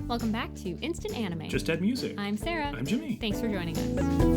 Welcome back to Instant Anime. Just Add Music. I'm Sarah. I'm Jimmy. Thanks for joining us.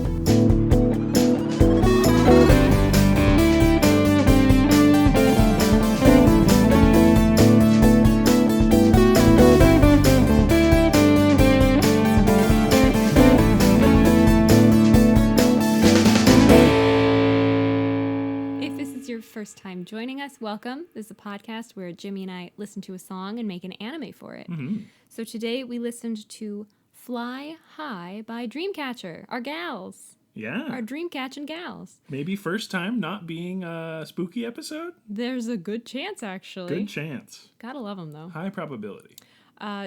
First time joining us, welcome. This is a podcast where Jimmy and I listen to a song and make an anime for it. Mm-hmm. So today we listened to Fly High by Dreamcatcher, our gals. Yeah. Our Dreamcatching gals. Maybe first time not being a spooky episode? There's a good chance, actually. Good chance. Gotta love them, though. High probability.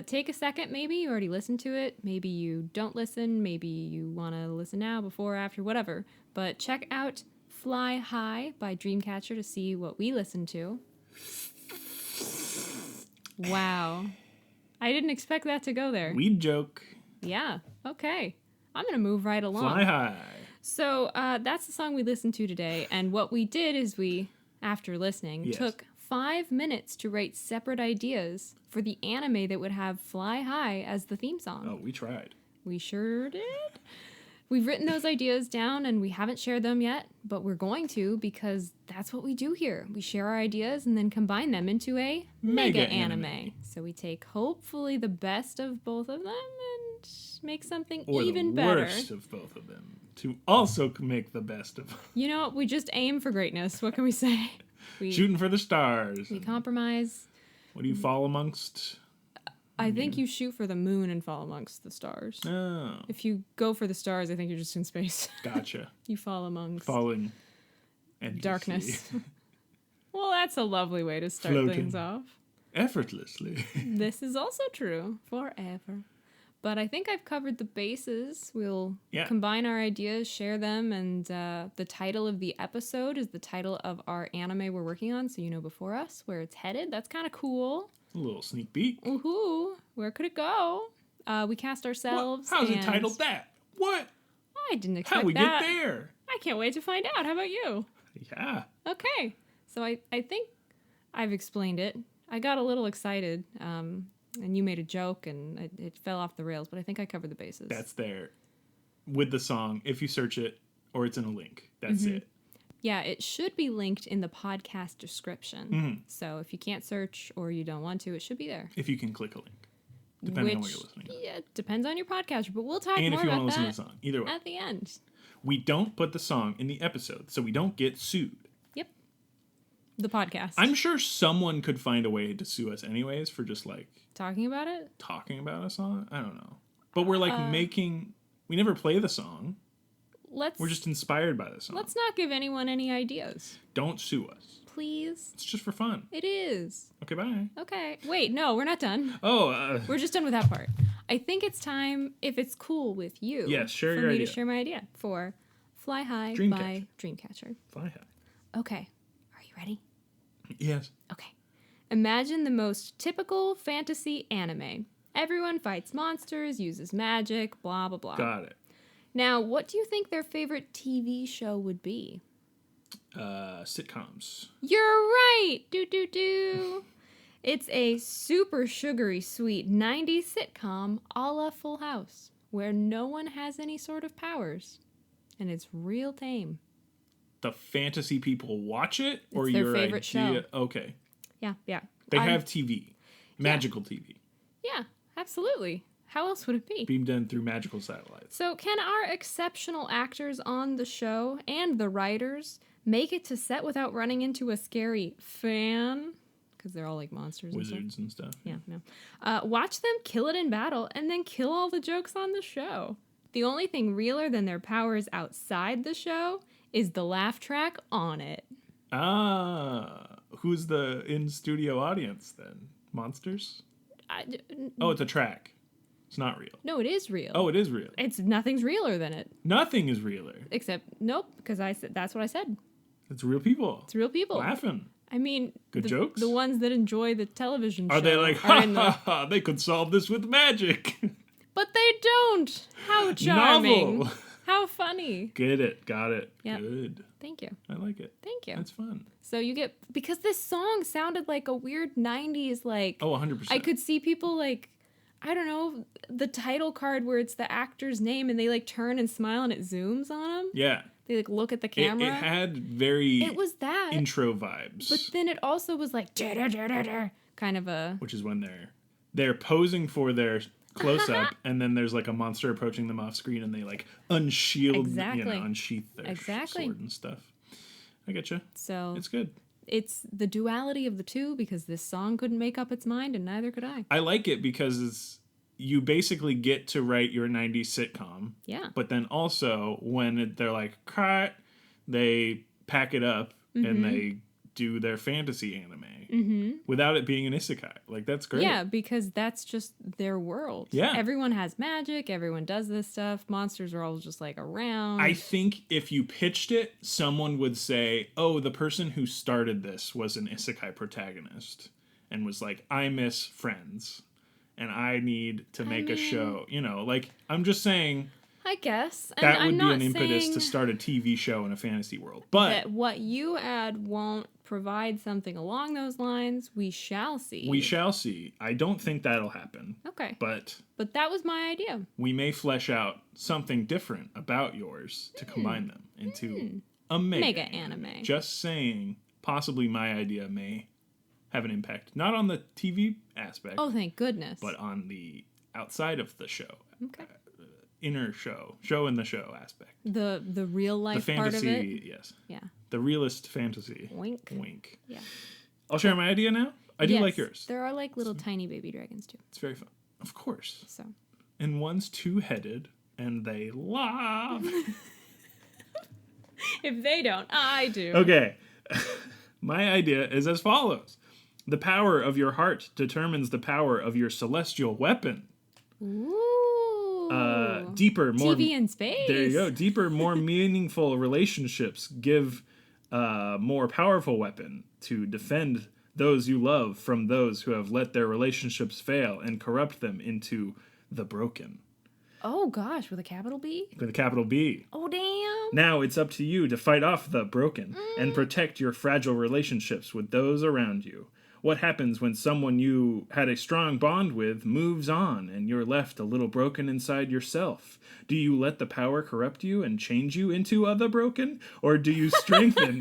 Take a second, maybe. You already listened to it. Maybe you don't listen. Maybe you want to listen now, before, after, whatever. But check out Fly High by Dreamcatcher to see what we listen to. Wow. I didn't expect that to go there. Weed joke. Yeah. Okay. I'm going to move right along. Fly high. So that's the song we listened to today. And what we did is we, after listening, took 5 minutes to write separate ideas for the anime that would have Fly High as the theme song. Oh, we tried. We sure did. We've written those ideas down and we haven't shared them yet, but we're going to because that's what we do here. We share our ideas and then combine them into a mega anime. So we take hopefully the best of both of them and make something even better. Or the worst of both of them to also make the best of them. You know, we just aim for greatness. What can we say? Shooting for the stars. We compromise. What do you fall amongst? I think you shoot for the moon and fall amongst the stars. Oh. If you go for the stars, I think you're just in space. Gotcha. You fall amongst... Falling. NPC. Darkness. Well, that's a lovely way to start things off. Effortlessly. This is also true. Forever. But I think I've covered the bases. We'll combine our ideas, share them, and the title of the episode is the title of our anime we're working on, so you know before us where it's headed. That's kind of cool. A little sneak peek. Woohoo! Where could it go? We cast ourselves. How's it titled that? What? I didn't expect that. How'd we get there? I can't wait to find out. How about you? Yeah. Okay. So I think I've explained it. I got a little excited, and you made a joke, and it fell off the rails, but I think I covered the bases. That's there with the song. If you search it, or it's in a link. That's it. Yeah, it should be linked in the podcast description. Mm-hmm. So if you can't search or you don't want to, it should be there. If you can click a link, depending on what you're listening to. Yeah, it depends on your podcaster, but we'll talk more about that. And if you want to listen to the song. Either way. At the end. We don't put the song in the episode, so we don't get sued. Yep. The podcast. I'm sure someone could find a way to sue us anyways for just like... Talking about it? Talking about a song? I don't know. But we're like making... We never play the song. We're just inspired by the song. Let's not give anyone any ideas. Don't sue us. Please. It's just for fun. It is. Okay, bye. Okay. Wait, no, we're not done. Oh, we're just done with that part. I think it's time, if it's cool with you, share for your me idea. To share my idea for Fly High by Dreamcatcher. Fly High. Okay. Are you ready? Yes. Okay. Imagine the most typical fantasy anime. Everyone fights monsters, uses magic, blah, blah, blah. Got it. Now, what do you think their favorite TV show would be? Sitcoms. You're right! Do. It's a super sugary sweet 90s sitcom a la Full House, where no one has any sort of powers. And it's real tame. The fantasy people watch it? Or it's their your favorite show. Okay. Yeah. They have TV. Magical TV. Yeah, absolutely. How else would it be? Beamed in through magical satellites. So can our exceptional actors on the show and the writers make it to set without running into a scary fan? Because they're all like monsters Wizards and stuff. Yeah, no. Watch them kill it in battle and then kill all the jokes on the show. The only thing realer than their powers outside the show is the laugh track on it. Who's the in-studio audience then? Monsters? It's a track. It's not real. No, it is real. Oh, it is real. Nothing's realer than it. Nothing is realer. Except, nope, because that's what I said. It's real people. It's real people. Laughing. I mean, good jokes? The ones that enjoy the television show. Are they like, ha, they could solve this with magic. But they don't. How charming. Novel. How funny. Get it. Got it. Yep. Good. Thank you. I like it. Thank you. That's fun. So you get, because this song sounded like a weird 90s, like... Oh, 100%. I could see people, like, I don't know, the title card where it's the actor's name and they like turn and smile and it zooms on them. Yeah. They like look at the camera. It had very it was that intro vibes. But then it also was like kind of a, which is when they're posing for their close up and then there's like a monster approaching them off screen and they like unsheath their sword and stuff. I get you. So it's good. It's the duality of the two because this song couldn't make up its mind and neither could I. I like it because you basically get to write your 90s sitcom. Yeah. But then also when they're like, cut, they pack it up and they do their fantasy anime without it being an isekai. Like, that's great. Yeah, because that's just their world. Yeah. Everyone has magic. Everyone does this stuff. Monsters are all just like around. I think if you pitched it, someone would say, oh, the person who started this was an isekai protagonist and was like, I miss Friends and I need to make a show. You know, like, I'm just saying... I guess. And that would be an impetus to start a TV show in a fantasy world. But that what you add won't provide something along those lines. We shall see. We shall see. I don't think that'll happen. Okay. But that was my idea. We may flesh out something different about yours to combine them into a mega anime. Just saying, possibly my idea may have an impact. Not on the TV aspect. Oh, thank goodness. But on the outside of the show. Okay. Inner show in the show aspect. The real life the fantasy, part of it? Yes. Yeah. The realist fantasy. Wink. Yeah. I'll share my idea now. I do like yours. There are like little tiny baby dragons too. It's very fun. Of course. So. And one's two-headed and they laugh. If they don't, I do. Okay. My idea is as follows. The power of your heart determines the power of your celestial weapon. Ooh. Deeper, more TV in space. There you go. Deeper, more meaningful relationships give more powerful weapon to defend those you love from those who have let their relationships fail and corrupt them into the broken. Oh gosh, with a capital B? With a capital B. Oh damn. Now it's up to you to fight off the broken and protect your fragile relationships with those around you. What happens when someone you had a strong bond with moves on and you're left a little broken inside yourself? Do you let the power corrupt you and change you into the broken? Or do you strengthen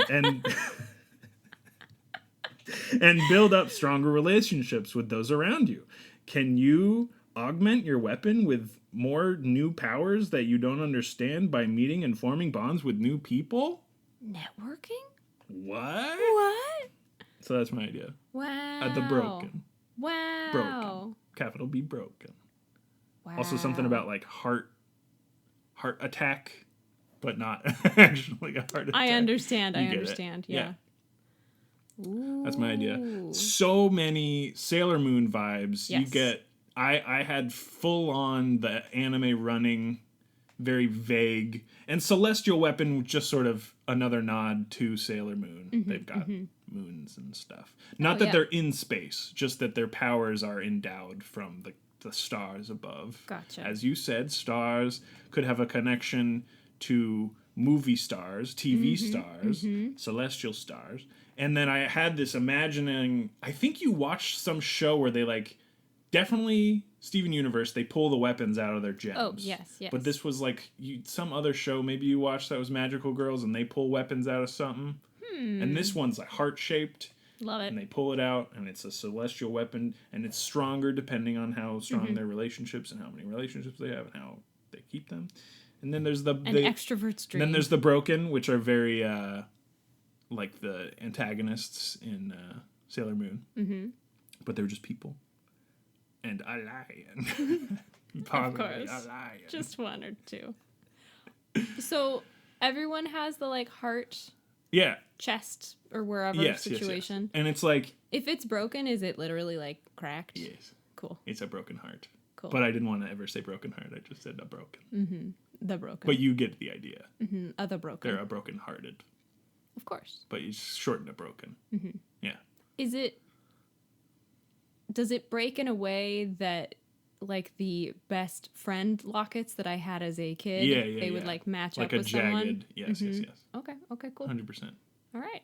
and build up stronger relationships with those around you? Can you augment your weapon with more new powers that you don't understand by meeting and forming bonds with new people? Networking? What? So that's my idea. Wow. The broken. Wow. Broken. Capital B broken. Wow. Also something about like heart attack, but not actually a heart attack. I understand. It. Yeah. Ooh. That's my idea. So many Sailor Moon vibes. Yes. You get I had full on the anime running, very vague, and Celestial Weapon was just sort of another nod to Sailor Moon. They've got moons and stuff. Not that they're in space, just that their powers are endowed from the stars above. Gotcha. As you said, stars could have a connection to movie stars, TV stars, celestial stars. And then I had this imagining, I think you watched some show where they like, definitely Steven Universe, they pull the weapons out of their gems. Oh, yes. But this was like some other show maybe you watched that was Magical Girls and they pull weapons out of something. And this one's like heart-shaped. Love it. And they pull it out and it's a celestial weapon and it's stronger depending on how strong their relationships and how many relationships they have and how they keep them. And then there's an extrovert's dream. Then there's the broken, which are very like the antagonists in Sailor Moon. But they're just people. And a lion. Of course. A lion. Just one or two. So everyone has the like heart chest or wherever situation. Yes. And it's like, if it's broken, is it literally like cracked? Yes. Cool. It's a broken heart. Cool. But I didn't want to ever say broken heart. I just said a broken. The broken. But you get the idea. The broken. They're a broken hearted. Of course. But you shorten a broken. Yeah. Does it break in a way that like the best friend lockets that I had as a kid, they would like match like up with someone? Like a jagged, yes. Okay, cool. 100%. All right.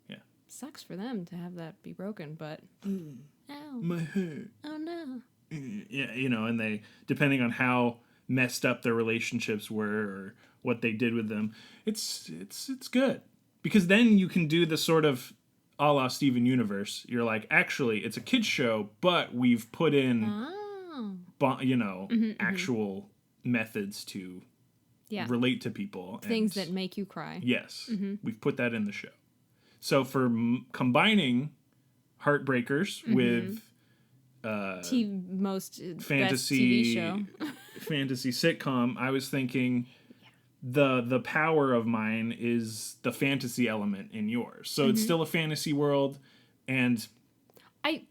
Yeah. Sucks for them to have that be broken, but... Ow. My head. Oh no. you know, and they, depending on how messed up their relationships were or what they did with them, it's good. Because then you can do the sort of a la Steven Universe. You're like, actually, it's a kid's show, but we've put in, actual methods to relate to people. Things that make you cry. Yes. We've put that in the show. So for combining Heartbreakers with most fantasy best TV show. fantasy sitcom, I was thinking the power of mine is the fantasy element in yours. So it's still a fantasy world, and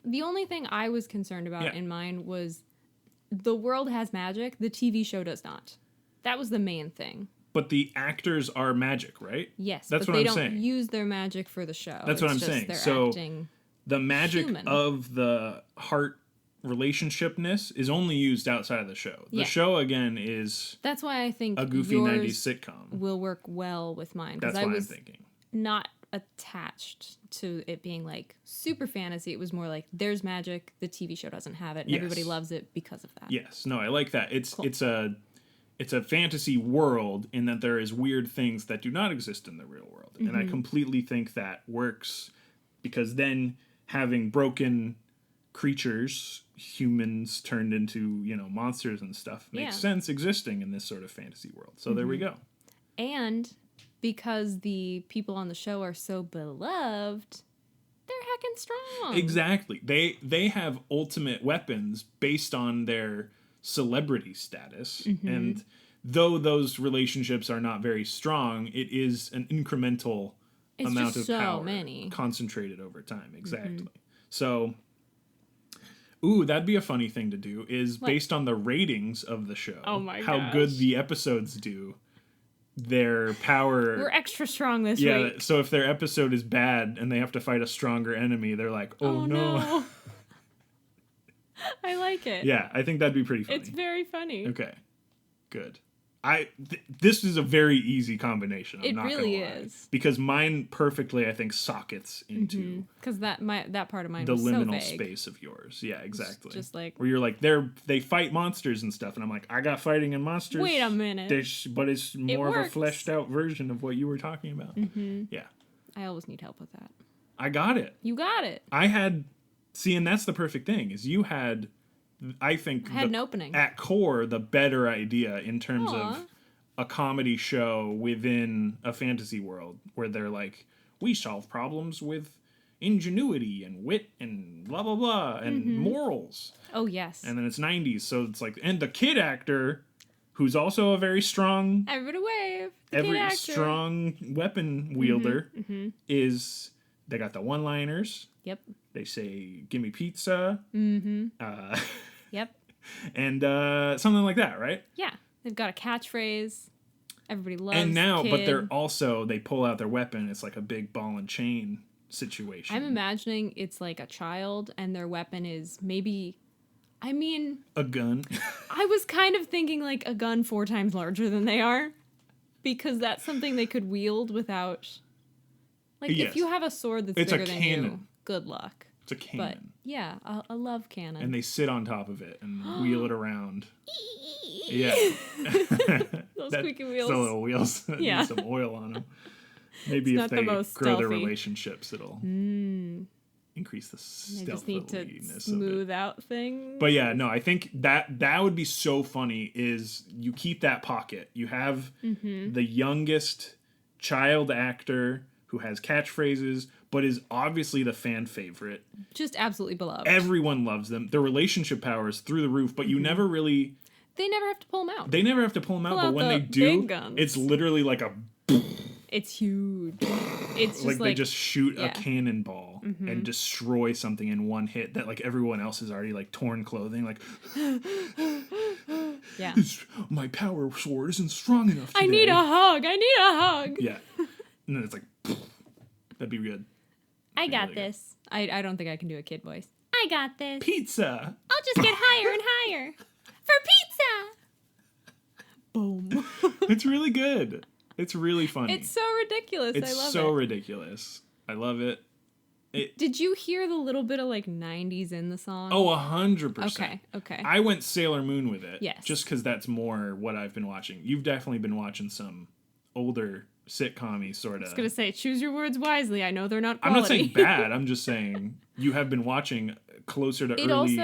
the only thing I was concerned about in mine was the world has magic, the TV show does not. That was the main thing. But the actors are magic, right? Yes, that's but what they I'm saying. don't use their magic for the show. That's what I'm saying. So acting the magic human. of the heart relationshipness is only used outside of the show. The show, again, is that's why I think a goofy yours 90s sitcom. Will work well with mine. That's I what was I'm thinking. Not attached to it being like super fantasy. It was more like there's magic, the TV show doesn't have it, and everybody loves it because of that. Yes. No, I like that. It's cool. it's a fantasy world in that there is weird things that do not exist in the real world. And I completely think that works because then having broken creatures, humans turned into, monsters and stuff, makes sense existing in this sort of fantasy world. So there we go. And because the people on the show are so beloved, they're heckin' strong. Exactly. They have ultimate weapons based on their celebrity status. And though those relationships are not very strong, it is an incremental amount of power concentrated over time. Exactly. So, that'd be a funny thing to do, is based on the ratings of the show, how good the episodes do, their power. We're extra strong this week. Yeah, so if their episode is bad and they have to fight a stronger enemy, they're like, oh no. I like it. Yeah, I think that'd be pretty funny. It's very funny. Okay, good. This is a very easy combination. I'm it not really gonna lie. is, because mine perfectly, I think, sockets into because that part of mine the was liminal so vague. space of yours. Yeah, exactly. Just like where you're like they fight monsters and stuff, and I'm like, I got fighting and monsters. Wait a minute, but it's more of a fleshed out version of what you were talking about. Yeah, I always need help with that. I got it. You got it. I had. See, and that's the perfect thing, is you had. I think I had an opening. At core, the better idea in terms of a comedy show within a fantasy world where they're like, we solve problems with ingenuity and wit and blah, blah, blah, and morals. Oh, yes. And then it's 90s, so it's like, and the kid actor, who's also a very strong... Everybody wave. Every strong weapon wielder is... They got the one-liners. Yep. They say, give me pizza. Yep. And something like that, right? Yeah. They've got a catchphrase. Everybody loves And now, kid. but they're also, they pull out their weapon. It's like a big ball and chain situation. I'm imagining it's like a child and their weapon is maybe, a gun. I was kind of thinking like a gun 4 times larger than they are. Because that's something they could wield without... Like, if you have a sword that's bigger than you, good luck. It's a cannon. But, yeah, a love cannon. And they sit on top of it and wheel it around. Yeah. Those squeaky wheels. The little wheels. Yeah. Need some oil on them. Maybe if they grow stealthy. their relationships, it'll increase the stealthiness. They just need to smooth out things. But yeah, no, I think that would be so funny, is you keep that pocket. You have the youngest child actor who has catchphrases, but is obviously the fan favorite. Just absolutely beloved. Everyone loves them. Their relationship power is through the roof, but you never really... They never have to pull them out. They never have to pull them out, but when they do, it's literally like a... It's huge. It's just they just shoot a cannonball and destroy something in one hit that like everyone else is already like torn clothing, like... Yeah. My power sword isn't strong enough today. I need a hug. Yeah. And then it's like, that'd be good. I got this. I don't think I can do a kid voice. I got this. Pizza. I'll just get higher and higher. For pizza. Boom. It's really good. It's really funny. It's so ridiculous. I love it. It's so ridiculous. I love it. Did you hear the little bit of like 90s in the song? Oh, 100%. Okay. I went Sailor Moon with it. Yes. Just because that's more what I've been watching. You've definitely been watching some older sitcom-y sort of. I was going to say, choose your words wisely. I know they're not quality. I'm not saying bad. I'm just saying you have been watching closer to early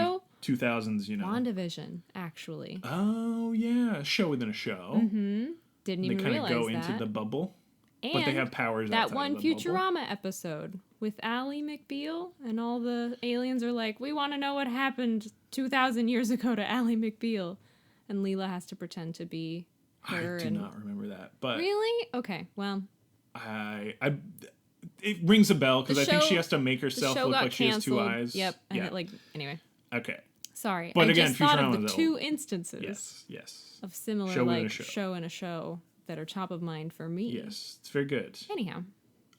2000s, WandaVision, actually. Oh, yeah. A show within a show. Mm-hmm. Didn't even realize that. They kind of go into the bubble. And but they have powers that one Futurama bubble. Episode with Ally McBeal, and all the aliens are like, we want to know what happened 2,000 years ago to Ally McBeal. And Leela has to pretend to be her. I do not remember that. But really? Okay, well. It rings a bell because I think she has to make herself look like she has two eyes. Yep. And anyway. Okay. Sorry. But I again, just thought of the Futurama's two instances. Yes. Of similar show in a show that are top of mind for me. Yes, it's very good. Anyhow.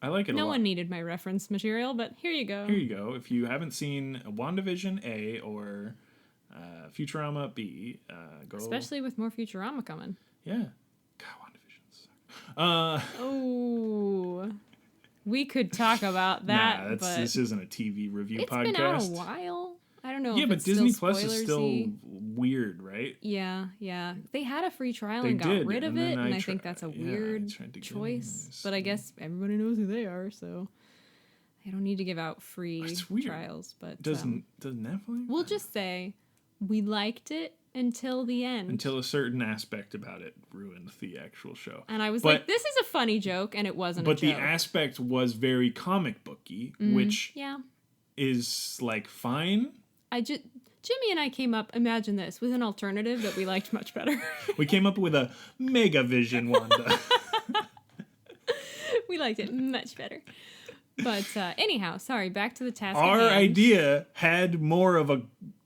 I like it a lot. No one needed my reference material, but here you go. Here you go. If you haven't seen WandaVision A or Futurama B, go. Especially with more Futurama coming. Yeah. God, WandaVision. Oh. We could talk about that, but this isn't a TV review podcast. It's been out a while. I don't know. Yeah, if but it's Disney still Plus is still weird, right? Yeah. They had a free trial and got rid of it, and I think that's a weird choice. But I guess everybody knows who they are, so I don't need to give out free trials. But does Netflix? We'll just say we liked it until the end. Until a certain aspect about it ruined the actual show. And I was like, this is a funny joke, and it wasn't a joke. But the aspect was very comic booky, which is like fine. Jimmy and I came up, imagine this, with an alternative that we liked much better. We came up with a Megavision Wanda. We liked it much better. But anyhow, sorry, back to the task Our at hand. idea had more of a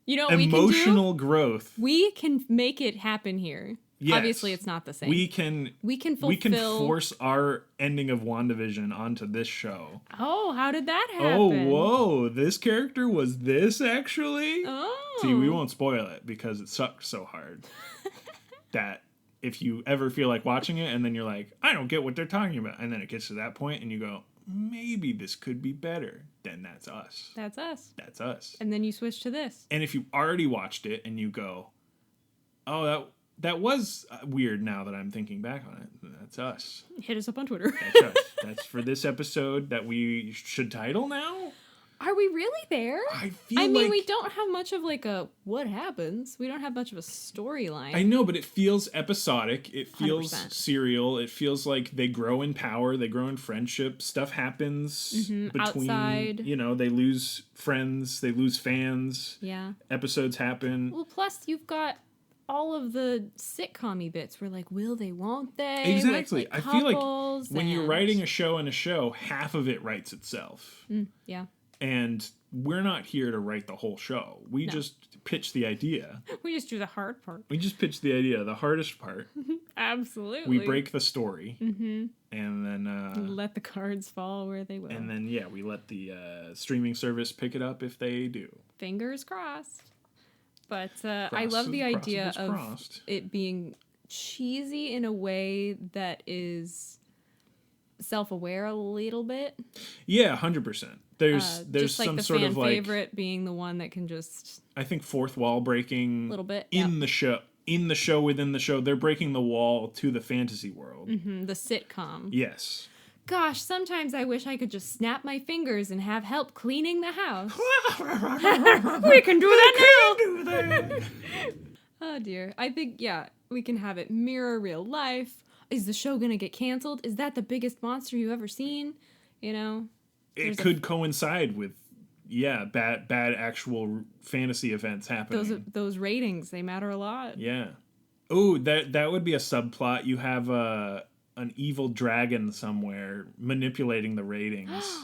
emotional growth. We can make it happen here. Yes. Obviously, it's not the same. We can force our ending of WandaVision onto this show. Oh, how did that happen? Oh, whoa. This character was this, actually? Oh. See, we won't spoil it because it sucked so hard that if you ever feel like watching it and then you're like, I don't get what they're talking about, and then it gets to that point and you go, maybe this could be better, then that's us. That's us. That's us. And then you switch to this. And if you already watched it and you go, oh, that was weird now that I'm thinking back on it. That's us. Hit us up on Twitter. That's us. That's for this episode that we should title now. Are we really there? I mean, we don't have much of like a what happens. We don't have much of a storyline. I know, but it feels episodic. It feels 100%. serial. It feels like they grow in power. They grow in friendship. Stuff happens between, outside. They lose friends. They lose fans. Yeah. Episodes happen. Well, plus you've got all of the sitcom-y bits where like, will they, won't they? Exactly. With, like, I feel like when you're writing a show in a show, half of it writes itself. Yeah. And we're not here to write the whole show. We just pitch the idea. We just do the hard part. We just pitch the idea, the hardest part. Absolutely. We break the story. Mm-hmm. And then... let the cards fall where they will. And then, we let the streaming service pick it up if they do. Fingers crossed. But I love the idea of it being cheesy in a way that is self-aware a little bit. Yeah, 100%. There's just like some the sort fan of like favorite being the one that can just I think fourth wall breaking a little bit in the show. In the show within the show, they're breaking the wall to the fantasy world. Mm-hmm, the sitcom. Yes. Gosh, sometimes I wish I could just snap my fingers and have help cleaning the house. We can do that now. Oh dear. I think we can have it mirror real life. Is the show gonna get canceled? Is that the biggest monster you've ever seen? It could coincide with bad actual fantasy events happening. Those ratings, they matter a lot. Yeah. Oh, that would be a subplot. You have an evil dragon somewhere manipulating the ratings.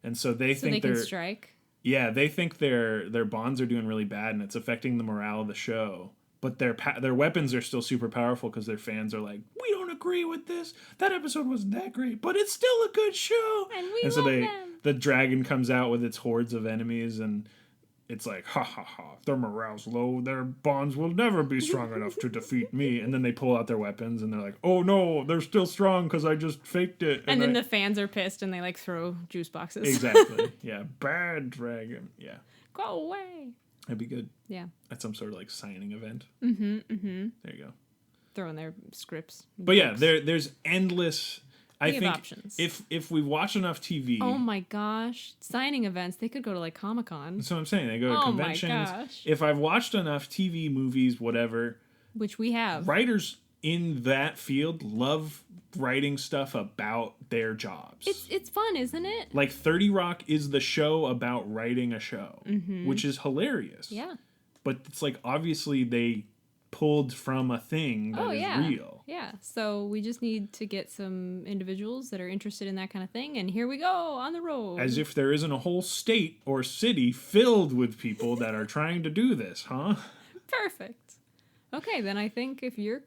And so they think they can strike. Yeah, they think their bonds are doing really bad and it's affecting the morale of the show. But their weapons are still super powerful because their fans are like, we don't agree with this. That episode wasn't that great, but it's still a good show. And so the dragon comes out with its hordes of enemies and it's like, ha ha ha, if their morale's low, their bonds will never be strong enough to defeat me. And then they pull out their weapons and they're like, oh no, they're still strong because I just faked it. And then the fans are pissed and they like throw juice boxes. Exactly. Yeah. Bad dragon. Yeah. Go away. That'd be good. Yeah. At some sort of like signing event. Mm-hmm. Mm-hmm. There you go. Throwing their scripts. But yeah, there's endless. I think options. if we watch enough TV. Oh my gosh. Signing events. They could go to like Comic-Con. That's what I'm saying. They go to conventions. My gosh. If I've watched enough TV, movies, whatever. Which we have. Writers in that field love writing stuff about their jobs. It's fun, isn't it? Like 30 Rock is the show about writing a show, which is hilarious. Yeah. But it's like obviously they pulled from a thing that is real. Yeah. So we just need to get some individuals that are interested in that kind of thing, and here we go on the road. As if there isn't a whole state or city filled with people that are trying to do this, huh? Perfect. Okay, then I think if you're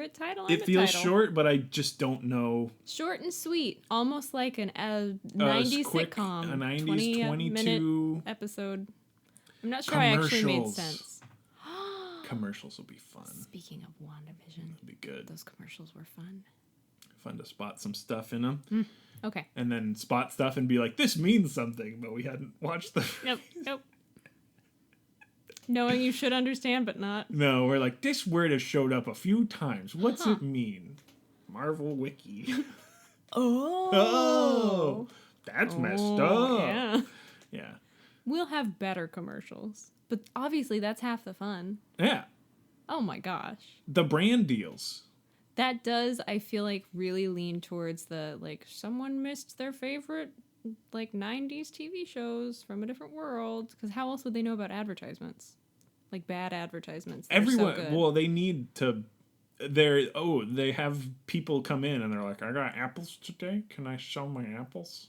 at title, I'm it at feels title. short, but I just don't know. Short and sweet, almost like an 90s quick, sitcom. A 90s 20 minute 22 episode. I'm not sure I actually made sense. Commercials will be fun. Speaking of WandaVision, It'll be good. those commercials were fun. Fun to spot some stuff in them. Okay. And then spot stuff and be like, this means something, but we hadn't watched the... Nope. Knowing you should understand, but not. No, we're like, this word has showed up a few times. What's it mean? Marvel Wiki. Oh. That's messed up. Yeah. Yeah. We'll have better commercials. But obviously that's half the fun. Yeah. Oh my gosh. The brand deals. That does, I feel like, really lean towards the, like, someone missed their favorite, like, 90s TV shows from a different world. Because how else would they know about advertisements? Like, bad advertisements. Everyone, so good. well, they need to... they have people come in and they're like, I got apples today. Can I sell my apples?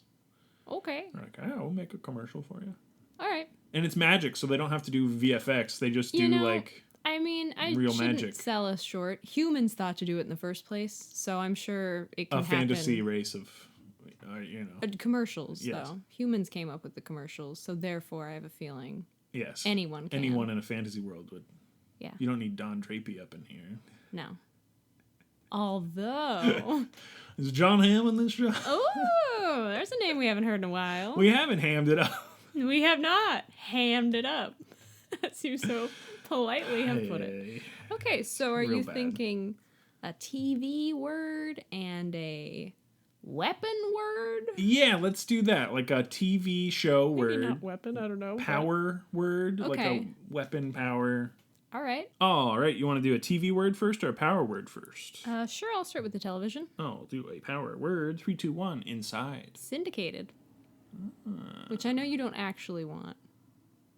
Okay. They're like, I'll make a commercial for you. All right. And it's magic, so they don't have to do VFX. They just do, like... I mean, I real shouldn't magic. sell us short. Humans thought to do it in the first place, so I'm sure it can a happen. fantasy race of, Commercials, Yes. though. Humans came up with the commercials, so therefore I have a feeling Yes. anyone can. Anyone in a fantasy world would. Yeah. You don't need Don Draper up in here. No. Although... Is John Hamm in this show? Oh, there's a name we haven't heard in a while. We haven't hammed it up. We have not hammed it up. As you so politely have put it. Hey. Okay, so are Real you bad. thinking a TV word and a weapon word? Yeah, let's do that. Like a TV show Maybe word. not weapon, I don't know. Power word. Like a Okay. weapon power. All right. Oh, all right. You want to do a TV word first or a power word first? Sure, I'll start with the television. Oh, I'll do a power word. 3, 2, 1. Inside. Syndicated. Which I know you don't actually want,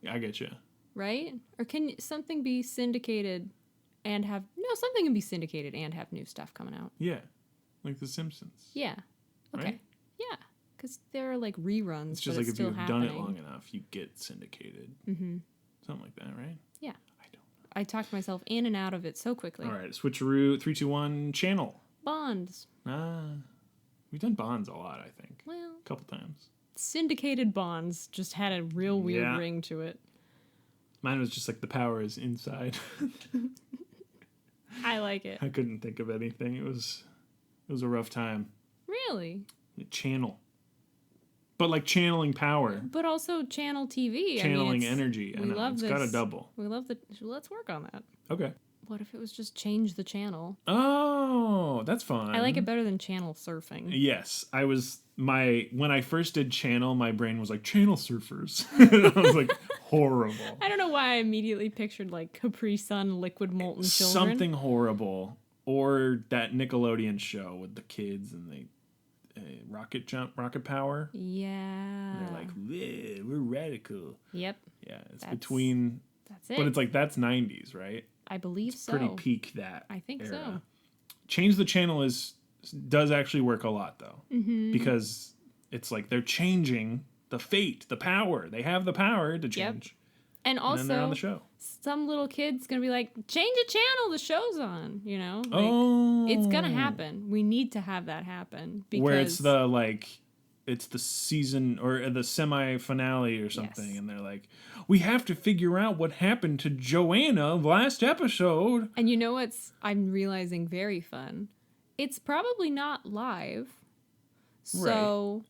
I get you. right? Or can something be syndicated and have... No, something can be syndicated and have new stuff coming out. Yeah. Like The Simpsons. Yeah. Okay. Right? Yeah. Because there are like reruns, It's just but like it's if still you've happening. done it long enough, you get syndicated. Mm-hmm. Something like that, right? Yeah. I don't know. I talked myself in and out of it so quickly. All right, switcheroo. 3, 2, 1. Channel. Bonds. We've done Bonds a lot, I think. Well, A couple times. syndicated bonds just had a real weird Yeah. ring to it. Mine was just like the power is inside. I like it. I couldn't think of anything. It was a rough time. Really? Channel. But like channeling power. But also channel TV. Channeling it's- energy. I we know. love It's this. got a double. We love the... Let's work on that. Okay. What if it was just change the channel? Oh, that's fun. I like it better than channel surfing. Yes, when I first did channel, my brain was like channel surfers. I was like horrible. I don't know why I immediately pictured like Capri Sun liquid molten children. Something horrible, or that Nickelodeon show with the kids and they rocket power. Yeah. And they're like, "Yeah, we're radical." Yep. Yeah, it's That's between, it. but it's like that's 90s, right? I believe so. Pretty peak that. I think era. so. Change the channel does actually work a lot though, Mm-hmm. because it's like they're changing the fate, the power. They have the power to Yep. change. And And then they're on also, the show. some little kid's gonna be like, change the channel, the show's on, you know? Like, Oh. it's gonna happen. We need to have that happen. Because Where it's the like it's the season or the semi-finale or something, Yes. and they're like, we have to figure out what happened to Joanna last episode. And you know what's I'm realizing very fun? It's probably not live. So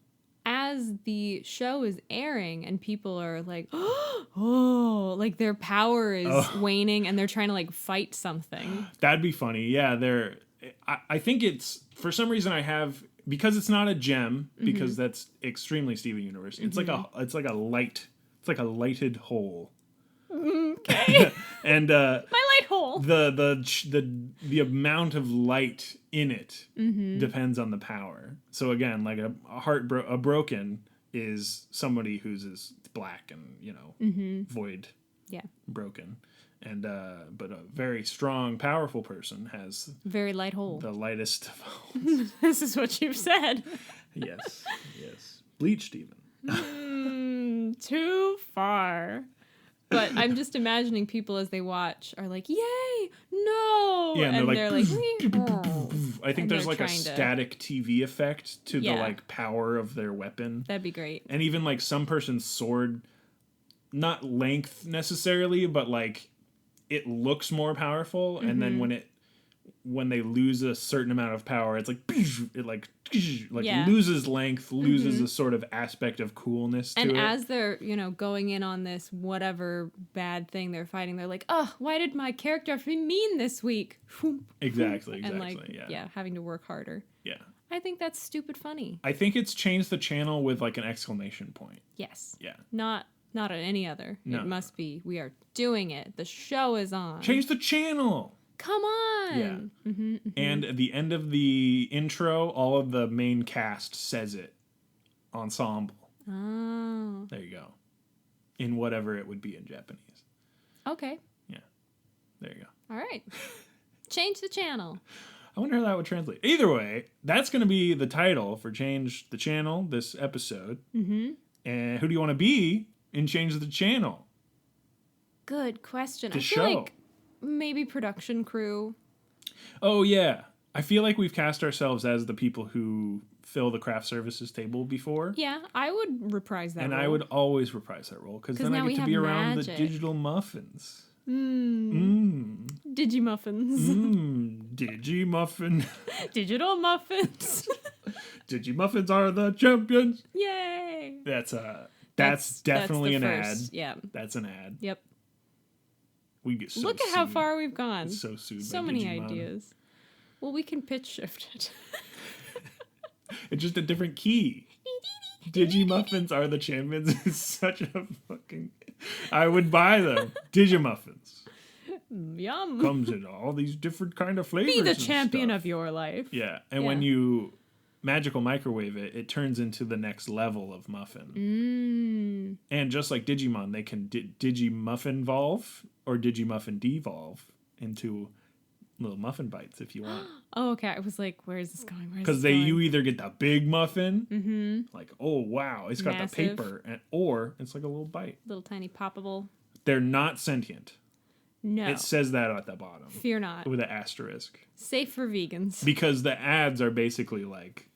as the show is airing and people are like, oh, like their power is waning and they're trying to like fight something. That'd be funny. Yeah, I think it's, for some reason I have, because it's not a gem, because that's extremely Steven Universe. It's like a lighted hole. Okay. And My light hole. the amount of light in it depends on the power. So again, like a broken is somebody who's is black and void, broken, and but a very strong, powerful person has Very light hole. the lightest of holes. This is what you've said. Yes, bleach, Steven. Too far. But I'm just imagining people as they watch are like, yay, no. Yeah, and they're like, oh. I think And there's they're like a trying to- static TV effect to the Yeah. like power of their weapon. That'd be great. And even like some person's sword, not length necessarily, but like it looks more powerful. And then when they lose a certain amount of power, it's like it like Yeah. loses length, loses a sort of aspect of coolness to And it. as they're, going in on this whatever bad thing they're fighting, they're like, oh, why did my character have to be mean this week? Exactly. And like, Yeah. having to work harder. Yeah. I think that's stupid funny. I think it's changed the channel with like an exclamation point. Yes. Yeah. Not at any other. No. It must be, we are doing it. The show is on. Change the channel. Come on. Yeah. And at the end of the intro, all of the main cast says it. Ensemble. Oh. There you go. In whatever it would be in Japanese. Okay. Yeah. There you go. All right. Change the channel. I wonder how that would translate. Either way, that's going to be the title for Change the Channel this episode. And who do you want to be in Change the Channel? Good question. The I feel show. like maybe production crew. Oh, yeah. I feel like we've cast ourselves as the people who fill the craft services table before. Yeah, I would reprise that And role. I would always reprise that role because 'Cause then now I we get to have be around magic. the digital muffins. Digimuffins. Digimuffin. Digital muffins. Digimuffins are the champions. Yay. That's definitely the an first. ad. Yeah. That's an ad. Yep. We get so Look at how sued. far we've gone. So sued So by many Digimon. ideas. Well, we can pitch shift it. It's just a different key. Digimuffins are the champions. It's such a fucking... I would buy them. Digimuffins. Yum. Comes in all these different kind of flavors. Be the and champion stuff. of your life. Yeah, and when Yeah. you magical microwave it, it turns into the next level of muffin. And just like Digimon, they can Digimuffin evolve or Digimuffin devolve into little muffin bites if you want. Oh, okay. I was like, where is this going? Because you either get the big muffin, like, oh wow, it's got Massive. the paper, or it's like a little bite. Little tiny poppable. They're not sentient. No. It says that at the bottom Fear not. with an asterisk. Safe for vegans. Because the ads are basically like,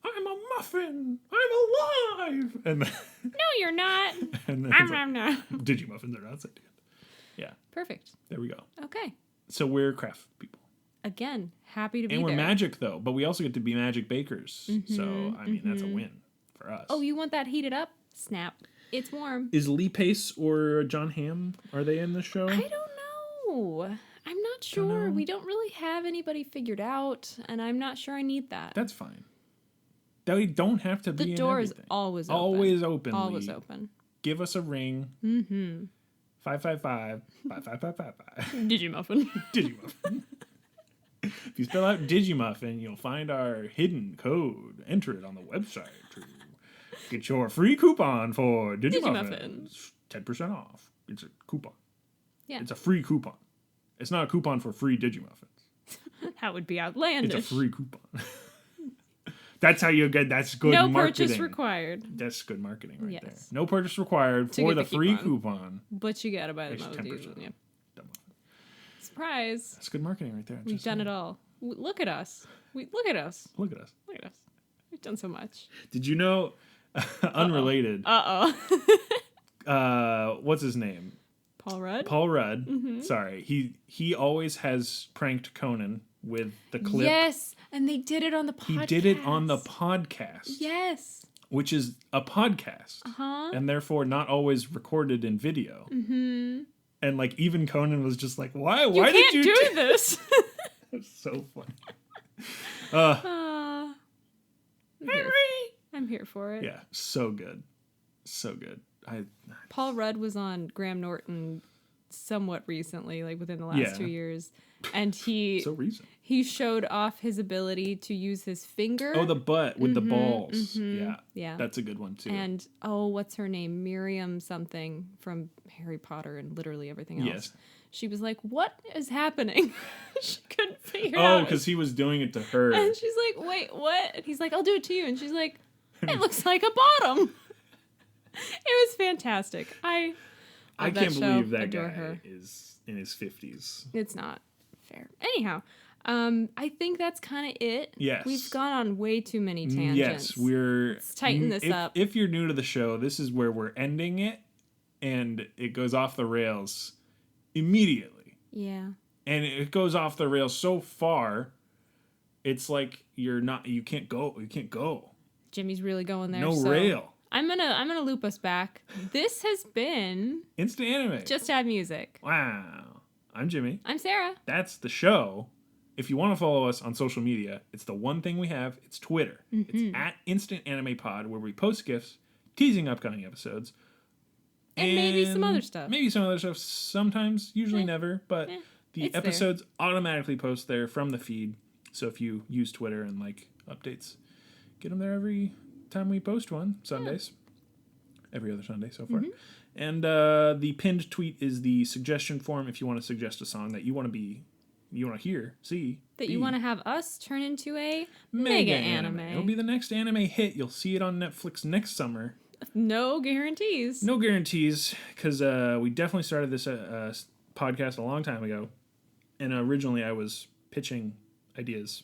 I'm a muffin, I'm alive, and then, No, you're not. and then Nom, it's like, nom, nom. Digimuffins are not sentient. Yeah, Perfect. there we go. Okay. So we're craft people. Again, happy to be And we're there. magic, though, but we also get to be magic bakers. So, I mean, that's a win for us. Oh, you want that heated up? Snap. It's warm. Is Lee Pace or John Hamm, are they in the show? I don't know. I'm not sure. know. We don't really have anybody figured out, and I'm not sure I need that. That's fine. They don't have to be The in door is everything. always open. Always open, Always Lee. open. Give us a ring. 555-5555. Digimuffin. Digimuffin. If you spell out Digimuffin, you'll find our hidden code. Enter it on the website to get your free coupon for Digimuffins. 10% off. It's a coupon. Yeah. It's a free coupon. It's not a coupon for free Digimuffins. That would be outlandish. It's a free coupon. That's how you get. That's good No marketing. purchase required, That's good marketing right there. Yes. No purchase required To for get the the free coupon. coupon. but you gotta buy It's them 10% off. Yeah. Dumb muffin. Surprise. That's good marketing right there. We've done it all. Look at us. Look at us. Look at us. Look at us. We've done so much. Did you know, unrelated, what's his name? Paul Rudd? Paul Rudd. Mm-hmm. Sorry. He always has pranked Conan with the clip. Yes, and they did it on the podcast. He did it on the podcast. Yes. Which is a podcast. Uh-huh. And therefore not always recorded in video. Mm-hmm. And like even Conan was just like, why did you do this? It's so funny. I'm here for it. Yeah, so good. So good. Paul Rudd was on Graham Norton somewhat recently, like within the last 2 years. And so recent. He showed off his ability to use his finger. Oh, the butt with the balls. Mm-hmm. Yeah. That's a good one too. And what's her name? Miriam something from Harry Potter and literally everything else. Yes. She was like, what is happening? She couldn't figure out. Oh, because he was doing it to her. And she's like, wait, what? And he's like, I'll do it to you. And she's like, it looks like a bottom. It was fantastic. I can't believe that guy is in his 50s. It's not fair. Anyhow, I think that's kind of it. Yes. We've gone on way too many tangents. Yes, Let's tighten this up. If you're new to the show, this is where we're ending it, and it goes off the rails immediately. Yeah. And it goes off the rails so far, it's like you can't go. Jimmy's really going there. No rail. I'm gonna loop us back. This has been Instant Anime. Just Add Music. Wow. I'm Jimmy. I'm Sarah. That's the show. If you want to follow us on social media, it's the one thing we have. It's Twitter. Mm-hmm. It's at Instant Anime Pod, where we post GIFs, teasing upcoming episodes. And maybe some other stuff. Maybe some other stuff. Sometimes, usually never. But the episodes automatically post there from the feed. So if you use Twitter and like updates, get them there every time we post one. Sundays. Every other Sunday so far. Mm-hmm. And the pinned tweet is the suggestion form if you want to suggest a song that you want to hear, see. That you want to have us turn into a mega anime. It'll be the next anime hit. You'll see it on Netflix next summer. No guarantees. No guarantees, because we definitely started this podcast a long time ago. And originally I was pitching ideas.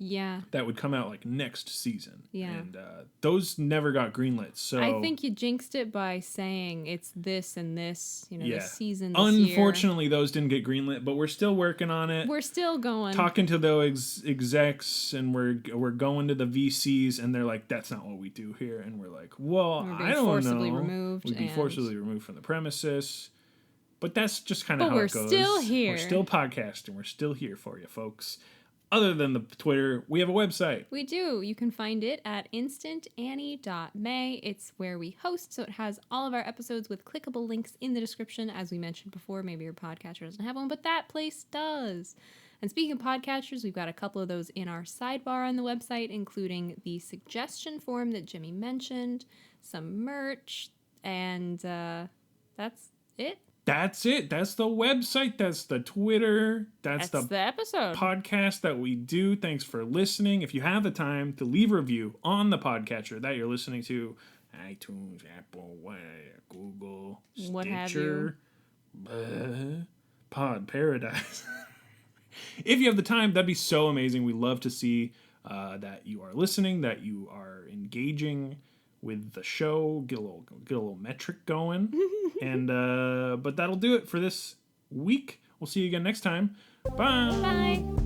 Yeah. That would come out like next season. Yeah. And those never got greenlit. So I think you jinxed it by saying it's this and this, this season this Unfortunately, those didn't get greenlit, but we're still working on it. We're still going. Talking to those execs, and we're going to the VCs, and they're like, that's not what we do here. And we're like, well, I don't forcibly know. Removed We'd be forcibly removed from the premises. But that's just kind of how it goes. We're still here. We're still podcasting. We're still here for you, folks. Other than the Twitter, we have a website. We do. You can find it at instantannie.may. It's where we host, so it has all of our episodes with clickable links in the description. As we mentioned before, maybe your podcatcher doesn't have one, but that place does. And speaking of podcatchers, we've got a couple of those in our sidebar on the website, including the suggestion form that Jimmy mentioned, some merch, and that's it. That's it. That's the website. That's the Twitter. That's the episode podcast that we do. Thanks for listening. If you have the time to leave a review on the podcatcher that you're listening to, iTunes, Apple, Google, Stitcher, what have you? Pod Paradise. If you have the time, that'd be so amazing. We love to see that you are listening, that you are engaging with the show, get a little metric going. And but that'll do it for this week. We'll see you again next time. Bye. Bye.